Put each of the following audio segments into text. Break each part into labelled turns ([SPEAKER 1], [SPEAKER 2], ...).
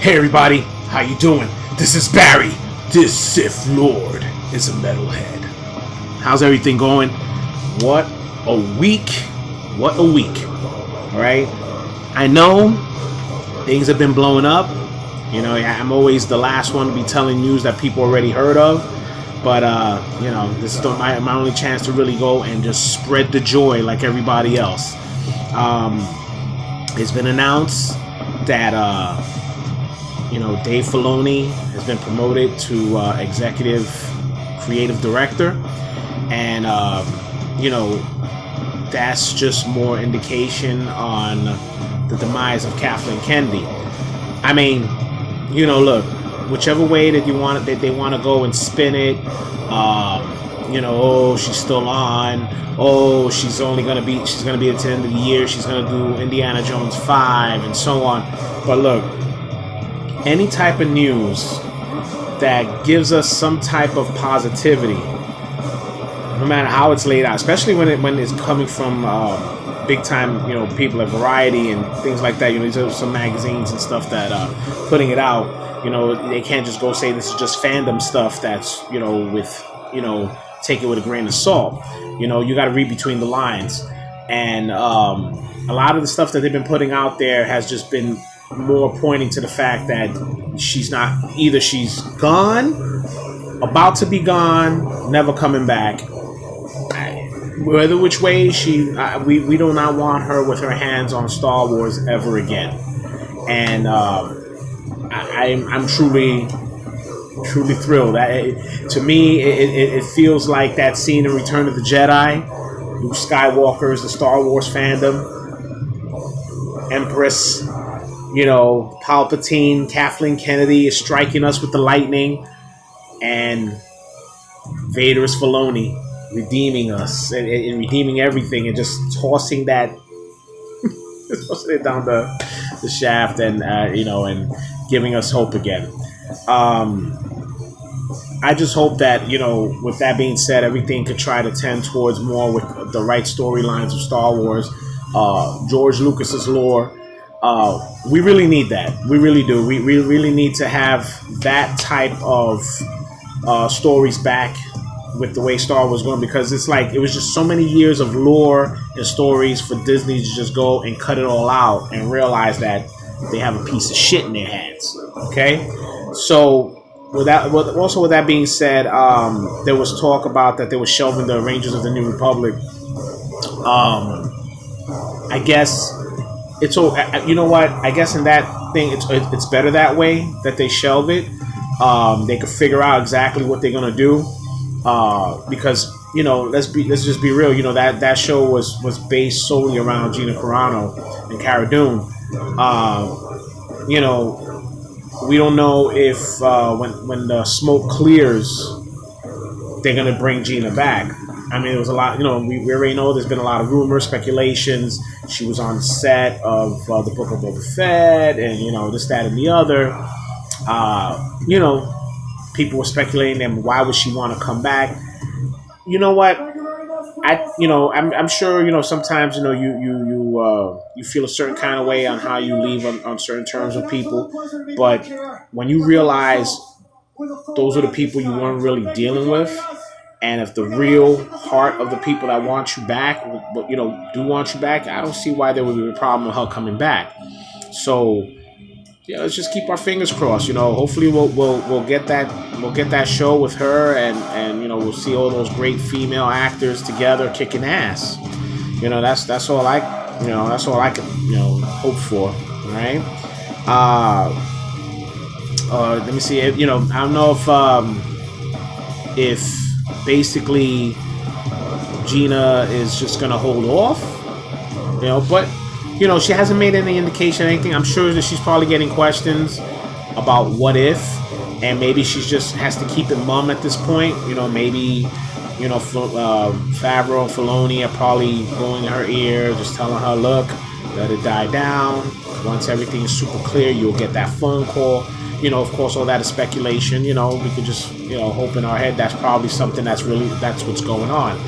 [SPEAKER 1] Hey everybody, how you doing? This is Barry. This Sith Lord is a metalhead. How's everything going? What a week. What a week. Alright? I know things have been blowing up. You know, I'm always the last one to be telling news that people already heard of. But, you know, this is my only chance to really go and just spread the joy like everybody else. It's been announced that, you know, Dave Filoni has been promoted to executive creative director. And, you know, that's just more indication on the demise of Kathleen Kennedy. I mean, you know, look, whichever way that they want to go and spin it, you know, oh, she's still on. Oh, she's gonna be at the end of the year. She's gonna do Indiana Jones 5 and so on. But look, any type of news that gives us some type of positivity, no matter how it's laid out, especially when it's coming from big time, you know, people at Variety and things like that. You know, there's some magazines and stuff that putting it out. You know, they can't just go say this is just fandom stuff. That's, you know, with, you know, take it with a grain of salt. You know, you got to read between the lines. And a lot of the stuff that they've been putting out there has just been more pointing to the fact that she's gone, about to be gone, never coming back. Whether which way we do not want her with her hands on Star Wars ever again. And I'm truly thrilled. To me, it feels like that scene in Return of the Jedi. Luke Skywalker is the Star Wars fandom. Empress, you know, Palpatine, Kathleen Kennedy is striking us with the lightning, and Vader is Filoni, redeeming us and redeeming everything, and just tossing that, tossing it down the shaft, and you know, and giving us hope again. I just hope that, you know, with that being said, everything could try to tend towards more with the right storylines of Star Wars, George Lucas's lore. We really need that. We really do. We really need to have that type of stories back with the way Star Wars going, because it's like it was just so many years of lore and stories for Disney to just go and cut it all out and realize that they have a piece of shit in their hands. Okay, so with that being said, there was talk about that they were shelving the Rangers of the New Republic. I guess it's all. You know what? I guess in that thing, it's better that way, that they shelve it. They could figure out exactly what they're gonna do. Because, you know, let's just be real. You know, that show was based solely around Gina Carano and Cara Dune. You know, we don't know if when the smoke clears, they're gonna bring Gina back. I mean, it was a lot. You know, we already know there's been a lot of rumors, speculations. She was on the set of the Book of Boba Fett, and, you know, this, that, and the other. You know, people were speculating, and why would she want to come back? You know what? I'm sure, you know, sometimes, you know, you feel a certain kind of way on how you leave on certain terms with people, but when you realize those are the people you weren't really dealing with, and if the real heart of the people that want you back, you know, do want you back, I don't see why there would be a problem with her coming back. So, yeah, let's just keep our fingers crossed. You know, hopefully we'll get that show with her, and you know, we'll see all those great female actors together kicking ass. You know, that's all I can, you know, hope for. Right? Let me see. You know, I don't know if basically Gina is just gonna hold off. You know, but, you know, she hasn't made any indication of anything. I'm sure that she's probably getting questions about what if, and maybe she's just has to keep it mum at this point. You know, maybe, you know, Favreau and Filoni are probably going in her ear, just telling her, look, let it die down. Once everything is super clear, you'll get that phone call. You know, of course, all that is speculation. You know, we could just, you know, hope in our head that's probably something that's what's going on.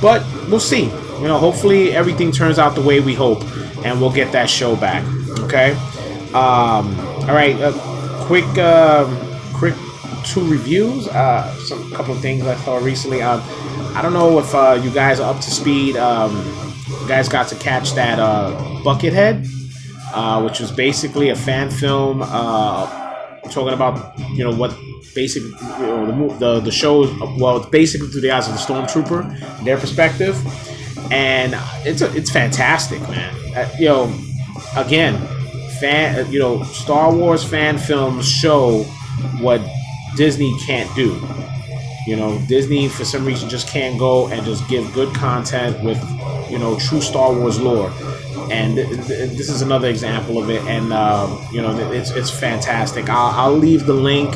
[SPEAKER 1] But we'll see. You know, hopefully everything turns out the way we hope, and we'll get that show back. Okay. All right, quick two reviews. Some couple of things I saw recently. I don't know if you guys are up to speed. You guys got to catch that Buckethead, which was basically a fan film talking about what basically the show. Well, it's basically through the eyes of the stormtrooper, their perspective, and it's fantastic, man. Again, Star Wars fan films show what Disney can't do. Disney for some reason just can't go and just give good content with true Star Wars lore, and this is another example of it. And it's fantastic. I'll leave the link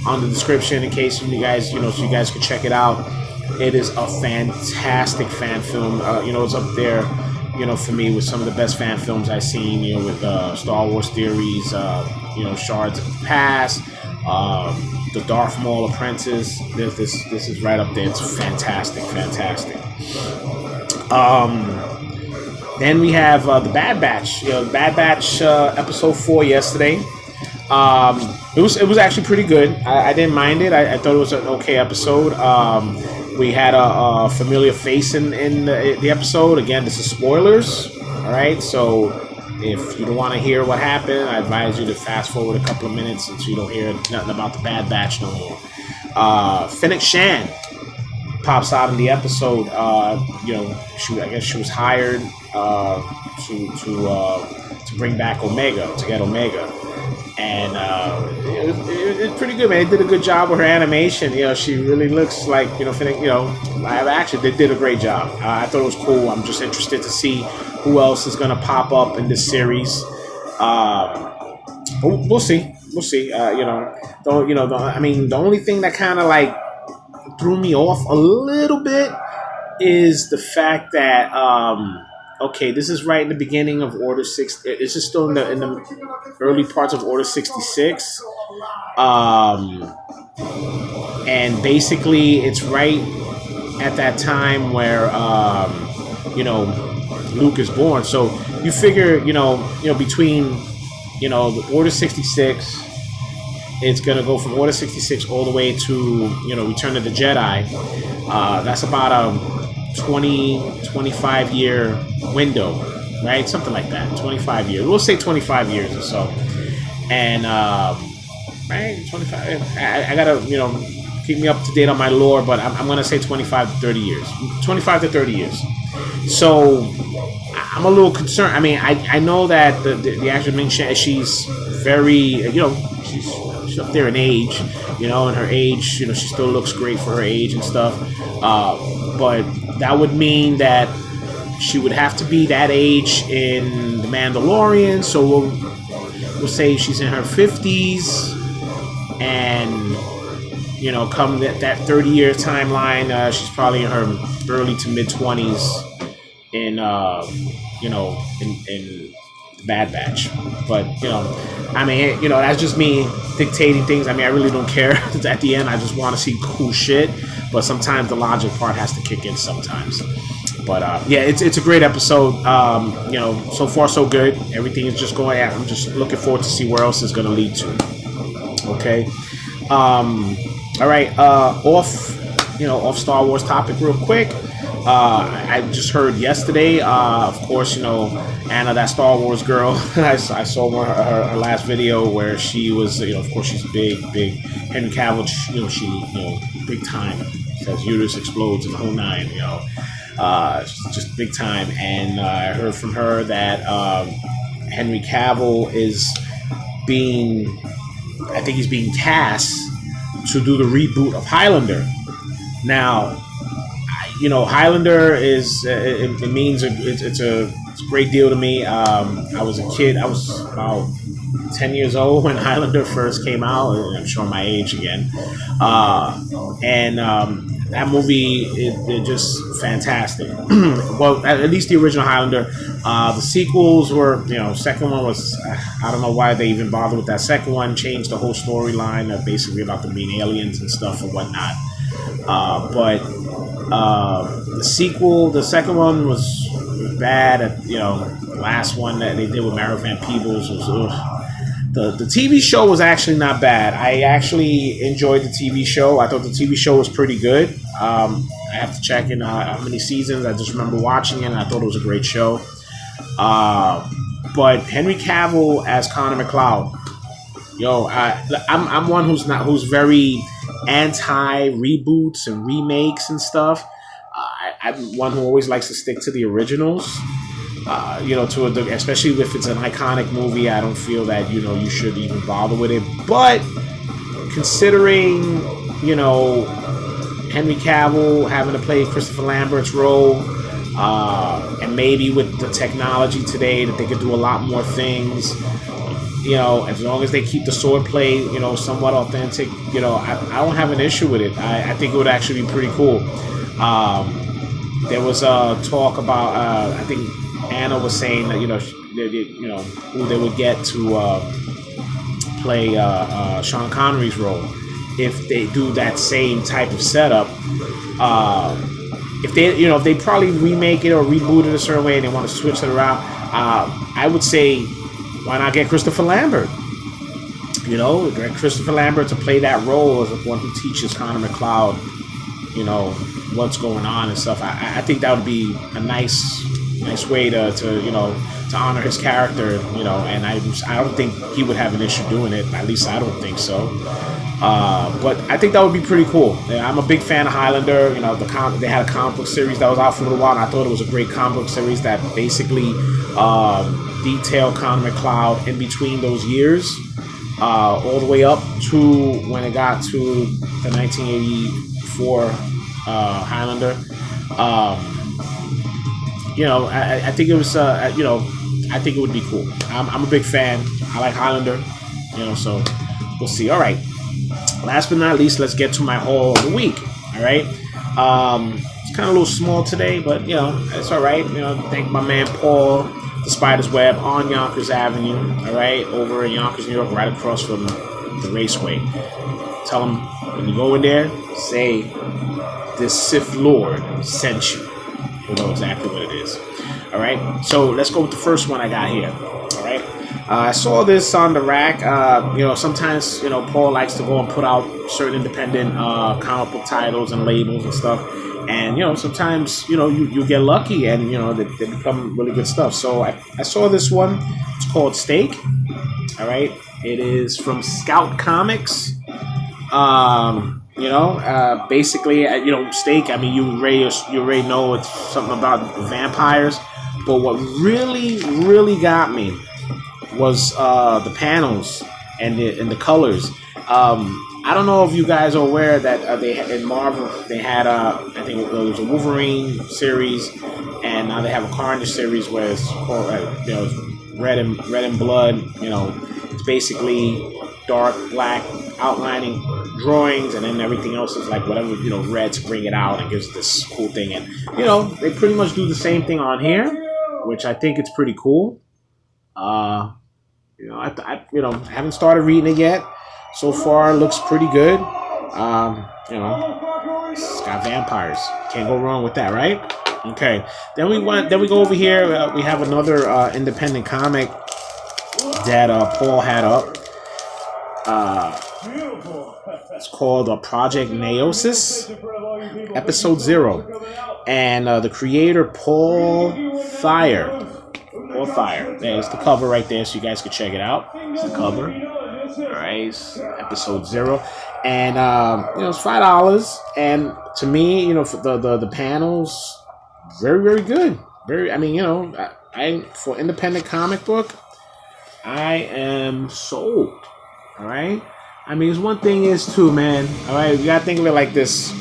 [SPEAKER 1] on the description in case you guys so you guys can check it out. It is a fantastic fan film. It's up there for me with some of the best fan films I've seen. With Star Wars theories, Shards of the Past, the Darth Maul Apprentice. This is right up there. It's fantastic. Then we have the Bad Batch. Bad Batch episode 4 yesterday. It was actually pretty good. I didn't mind it. I thought it was an okay episode. We had a familiar face in the episode. Again, this is spoilers. All right, so if you don't want to hear what happened, I advise you to fast forward a couple of minutes so you don't hear nothing about the Bad Batch no more. Fennec Shan pops out in the episode. I guess she was hired to bring back Omega, to get Omega. And it's pretty good, man. They did a good job with her animation. She really looks like Fennec. Live action. They did a great job. I thought it was cool. I'm just interested to see who else is gonna pop up in this series. We'll see. The only thing that kind of like threw me off a little bit is the fact that this is right in the beginning of Order 6. It's just still in the early parts of Order 66. And basically it's right at that time where Luke is born. So you figure, between the Order 66, it's gonna go from Order 66 all the way to Return of the Jedi. That's about a 25 year window, right? Something like that. 25 years. We'll say 25 years or so. And right, 25. I gotta keep me up to date on my lore, but I'm gonna say 25 to 30 years. 25 to 30 years. So I'm a little concerned. I mean, I know that the actress Ming Chen, she's very she's up there in age, and her age, she still looks great for her age and stuff. But that would mean that she would have to be that age in The Mandalorian. So we'll say she's in her 50s, and come that 30-year timeline, she's probably in her early to mid 20s in in Bad Batch. But that's just me dictating things. I mean, I really don't care. At the end, I just want to see cool shit. But sometimes the logic part has to kick in sometimes. But it's a great episode. So far so good. Everything is just going. I'm just looking forward to see where else it's going to lead to. Okay. All right. Off Star Wars topic real quick. I just heard yesterday. Of course, Anna, that Star Wars girl. I saw her last video where she was. Of course, she's big. Henry Cavill. She big time. Says uterus explodes and the whole nine. Just big time. And I heard from her that Henry Cavill is he's being cast to do the reboot of Highlander. Now, Highlander is it means it's a great deal to me. I was a kid. I was about 10 years old when Highlander first came out. I'm showing my age again. That movie is just fantastic. Well, at least the original Highlander. The sequels were, second one was, I don't know why they even bothered with that second one. Changed the whole storyline, basically about them being aliens and stuff and whatnot. But the sequel, the second one was bad. The last one that they did with Mara Van Peebles was, The TV show was actually not bad. I actually enjoyed the TV show. I thought the TV show was pretty good. I have to check in how many seasons. I just remember watching it, and I thought it was a great show. But Henry Cavill as Connor McCloud, yo, I'm one who's very anti reboots and remakes and stuff. I'm one who always likes to stick to the originals. Especially if it's an iconic movie, I don't feel that you should even bother with it. But considering Henry Cavill having to play Christopher Lambert's role, and maybe with the technology today that they could do a lot more things. As long as they keep the swordplay, somewhat authentic, I don't have an issue with it. I think it would actually be pretty cool. There was a talk about, I think Anna was saying that, who they would get to play Sean Connery's role if they do that same type of setup. If they probably remake it or reboot it a certain way and they want to switch it around, I would say, why not get Christopher Lambert? Get Christopher Lambert to play that role as the one who teaches Connor McCloud, what's going on and stuff. I think that would be a nice way to honor his character, and I don't think he would have an issue doing it. At least I don't think so. But I think that would be pretty cool. I'm a big fan of Highlander. They had a comic book series that was out for a little while, and I thought it was a great comic book series that basically detailed Connor McCloud in between those years, all the way up to when it got to the 1984 Highlander. I think it was, I think it would be cool. I'm a big fan. I like Highlander, so we'll see. All right. Last but not least, let's get to my haul of the week. All right. It's kind of a little small today, but, it's all right. Thank my man Paul, the Spider's Web on Yonkers Avenue. All right. Over in Yonkers, New York, right across from the Raceway. Tell him when you go in there, say, this Sith Lord sent you. You'll know exactly what it is. All right. So let's go with the first one I got here. All right. I saw this on the rack. Sometimes, Paul likes to go and put out certain independent comic book titles and labels and stuff. And, sometimes, you get lucky and, they become really good stuff. So I saw this one. It's called Steak. All right. It is from Scout Comics. Basically, Steak, I mean, you already know it's something about vampires. But what really got me was the panels and the colors. I don't know if you guys are aware that they in Marvel they had I think it was a Wolverine series, and now they have a Carnage series where it's called Red and Blood. It's basically dark black outlining drawings, and then everything else is like whatever red to bring it out and gives this cool thing. And they pretty much do the same thing on here, which I think it's pretty cool. I haven't started reading it yet. So far, it looks pretty good. It's got vampires. Can't go wrong with that, right? Okay. Then we go over here. We have another independent comic that Paul had up. It's called Project Neosis, Episode 0, and the creator Paul Thayer. There's the cover right there, so you guys can check it out. It's the cover. All right, it's Episode 0, and it's $5. And to me, for the panels, very very good. I for independent comic book, I am sold. All right. I mean, one thing is too, man. All right, you gotta think of it like this.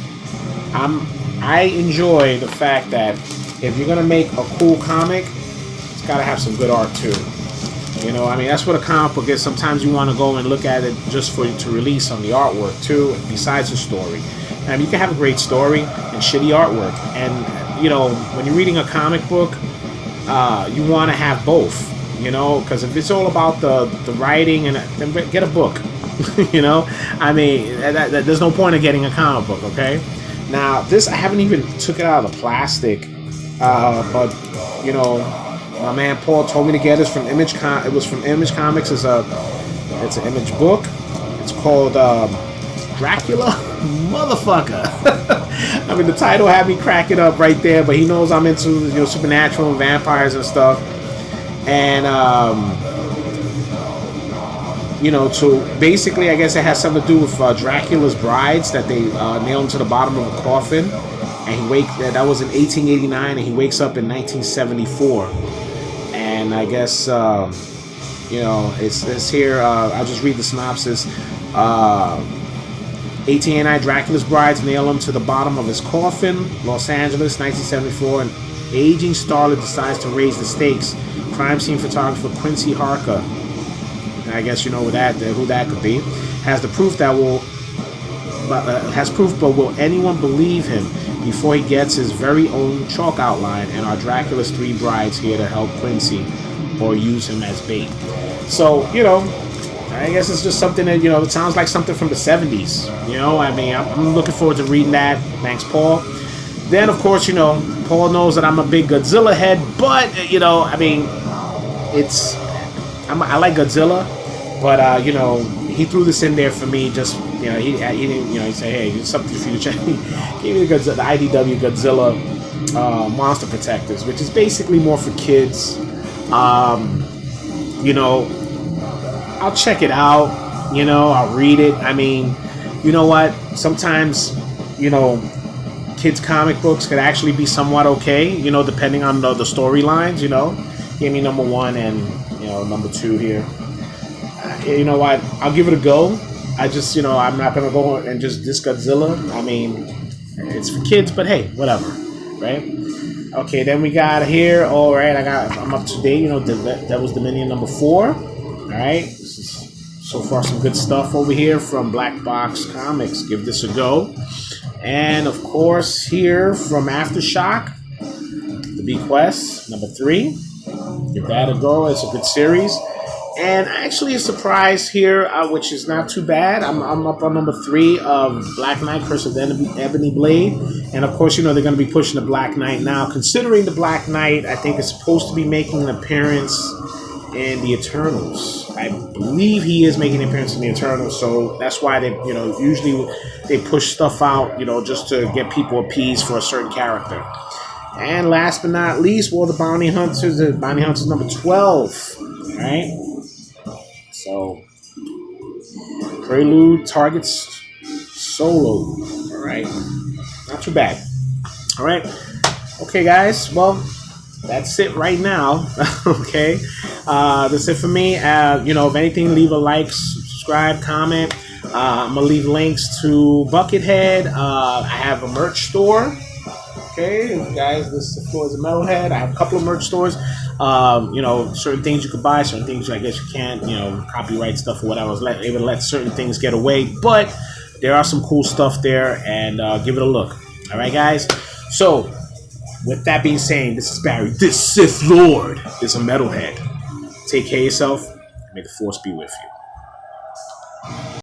[SPEAKER 1] I enjoy the fact that if you're gonna make a cool comic, it's gotta have some good art too. That's what a comic book is. Sometimes you want to go and look at it just to release on the artwork too, besides the story. I mean, you can have a great story and shitty artwork. And when you're reading a comic book, you want to have both. Because if it's all about the writing, then get a book. There's no point of getting a comic book, okay? Now, this, I haven't even took it out of the plastic, but, my man Paul told me to get this from Image. It was from Image Comics. It's a It's an image book. It's called Dracula, motherfucker. I mean, the title had me cracking up right there, but he knows I'm into, you know, supernatural and vampires and stuff. And you know, so basically, I guess it has something to do with Dracula's brides that they nailed him to the bottom of a coffin, and that was in 1889, and he wakes up in 1974. And I guess you know, it's here. I'll just read the synopsis. 1889, Dracula's brides nail him to the bottom of his coffin. Los Angeles, 1974. An aging starlet decides to raise the stakes. Crime scene photographer Quincy Harker, I guess you know who that could be, has proof, but will anyone believe him before he gets his very own chalk outline? And are Dracula's three brides here to help Quincy or use him as bait? So, you know, I guess it's just something that, you know, it sounds like something from the 70s. You know, I mean, I'm looking forward to reading that. Thanks, Paul. Then, of course, you know, Paul knows that I'm a big Godzilla head, but, you know, I mean, I like Godzilla, but, you know, he threw this in there for me just, you know, he didn't, you know, he said, hey, it's something for you to check. He gave me the IDW Godzilla Monster Protectors, which is basically more for kids. You know, I'll check it out, you know, I'll read it. I mean, you know what? Sometimes, you know, kids' comic books could actually be somewhat okay, you know, depending on the storylines, you know. Give me number 1 and, you know, number 2 here. You know what? I'll give it a go. I just, you know, I'm not going to go and just diss Godzilla. I mean, it's for kids, but hey, whatever, right? Okay, then we got here, all right, I'm up to date, you know, Devil's Dominion number 4. All right, this is so far some good stuff over here from Black Box Comics. Give this a go. And of course, here from Aftershock, The Bequest, number 3. Give that a go. It's a good series. And actually a surprise here, which is not too bad. I'm up on number 3 of Black Knight, Curse of the Ebony Blade. And of course, you know, they're going to be pushing the Black Knight now. Considering the Black Knight, I think, is supposed to be making an appearance in the Eternals. I believe he is making an appearance in the Eternals, so that's why they, you know, usually they push stuff out, you know, just to get people appeased for a certain character. And last but not least, War of the Bounty Hunters. The Bounty Hunters number 12. All right. So, Prelude targets Solo. All right. Not too bad. All right. Okay, guys. Well, that's it right now. Okay. That's it for me. You know, if anything, leave a like, subscribe, comment. I'm going to leave links to Buckethead. I have a merch store. Okay, guys, this is the floor is a metalhead. I have a couple of merch stores. You know, certain things you could buy, certain things I guess you can't, you know, copyright stuff or whatever. I was able to let certain things get away, but there are some cool stuff there, and give it a look. All right, guys. So, with that being said, this is Barry. This Sith Lord is a metalhead. Take care of yourself. May the Force be with you.